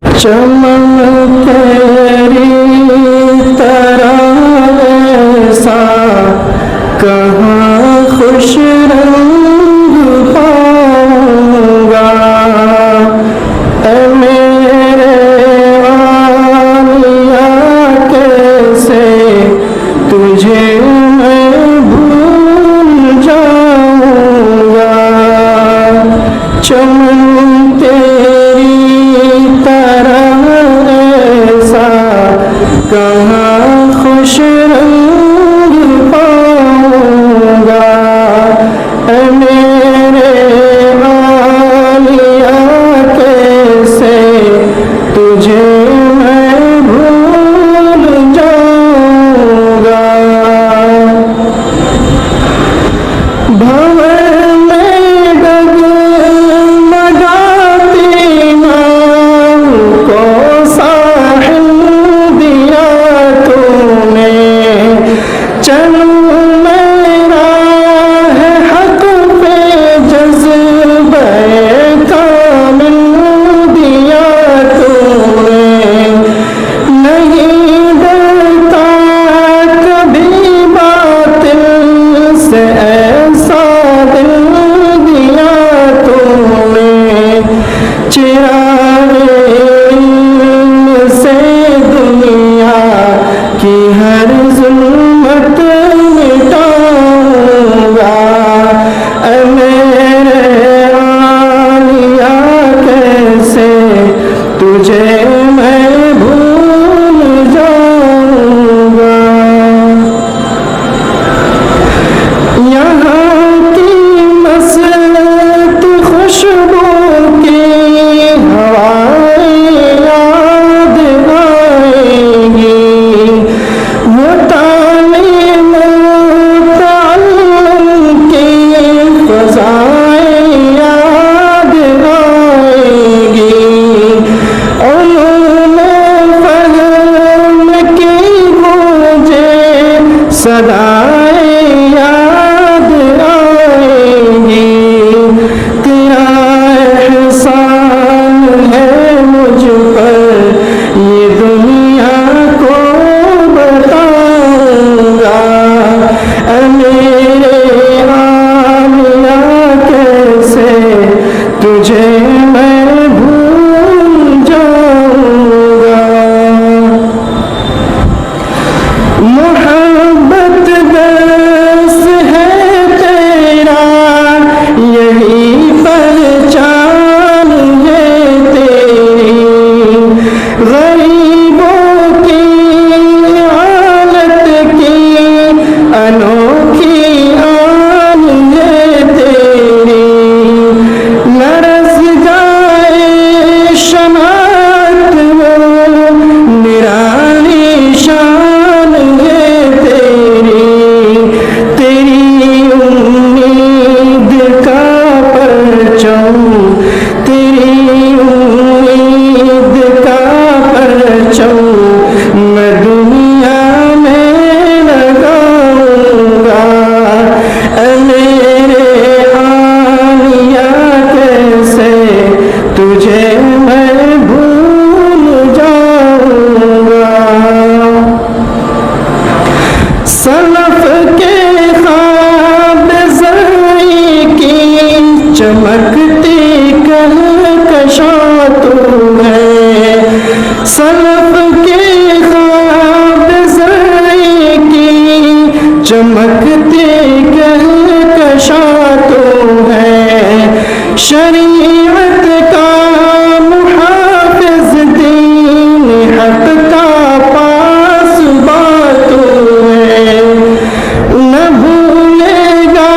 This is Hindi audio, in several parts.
चमन तेरी तरह ऐसा कहाँ खुश रंग पाऊंगा। ऐ मेरे आलिया कैसे तुझे मैं भूल जाऊंगा। चमन तेरी तरह ऐसा कहाँ खुश रंग पाऊंगा। ऐ मेरे आलिया कैसे तुझे मैं भूल जाऊंगा। भंवर में डगमगाती नाव को साहिल दिया तूने। चलूं मेरा है हक पे जज़्बे कामिल दिया तूने। नहीं डरता कभी बातिल से ऐसा दिल दिया तूने। चिरागे इल्म से दुनिया की हर ज़ुल्मत मिटाऊंगा। ऐ मेरे आलिया कैसे तुझे मैं भूल जाऊंगा। यहाँ की मस्त खुशबू की हवाएं याद आएंगी। वो तालीम ताल्लुम की फ़ज़ाएं याद आएंगी। उलूम फ़हम की मुझे सदाएं याद आएंगी। तेरा एहसान है मुझ पर ये दुनिया को बताऊंगा। ऐ मेरे आलिया कैसे तुझे मैं भूल जाऊंगा। मोहब्बत दर्स है तेरा यही पहचान है तेरी। गरीबों की हालत की अनोखी आन है तेरी। लरज़ जाए शनात वो निराली शान है तेरी। तेरी उम्मीद का परचम तेरी उम्मीद का परचम मैं दुनिया में लगाऊंगा। ऐ मेरे आलिया कैसे तुझे मैं भूल जाऊंगा। सलफ के ख्वाब ज़र्री की चमकती कहकशां तू है। सलफ के ख्वाब ज़र्री की चमकती कहकशां तू है। शरीअत का मुहाफ़िज़ दीन हक़ का पासबा तू है। न भूलेगा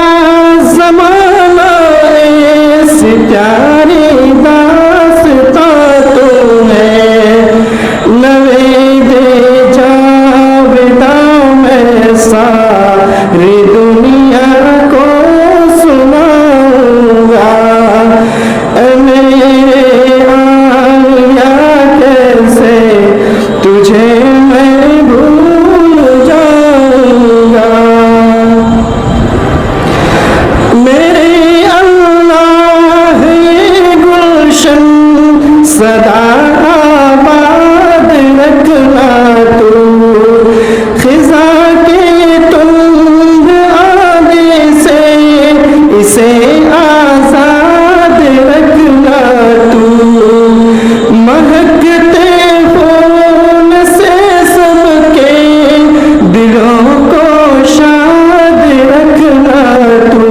ज़माना ऐसी प्यारी दास्तां तू है। नवेदे जावेदा मैं सारी दुनिया को सुनाऊंगा। ऐ मेरे आलिया कैसे तुझे मैं भूल जाऊंगा। मेरे अल्लाह ये गुलशन सदा महकते फूल से सबके दिलों को शाद रखना तू,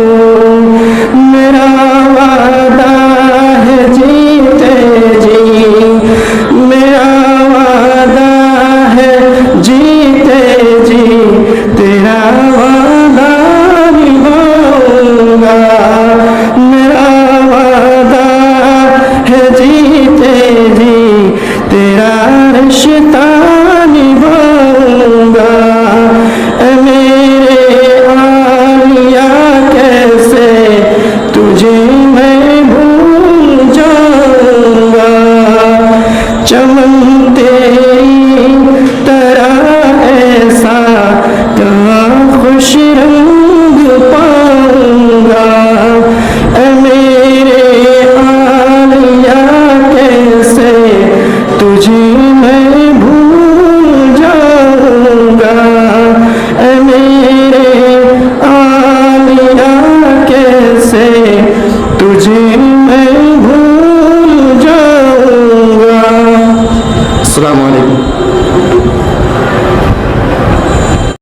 मेरा वादा है जीते जी, मेरा वादा है जीते जी, तेरा वादा निभाऊंगा, मेरा वादा है जीते जी, तेरा रिश्ता निभाऊंगा। मेरे आलिया कैसे तुझे मैं भूल जाऊंगा, चमन तेरी तरह ऐसा कहाँ खुश रंग पाऊंगा। मेरे आलिया कैसे तुझे मैं भूल जाऊंगा, मेरे आलिया कैसे तुझे मैं भूल जाऊंगा। अस्सलाम वालेकुम।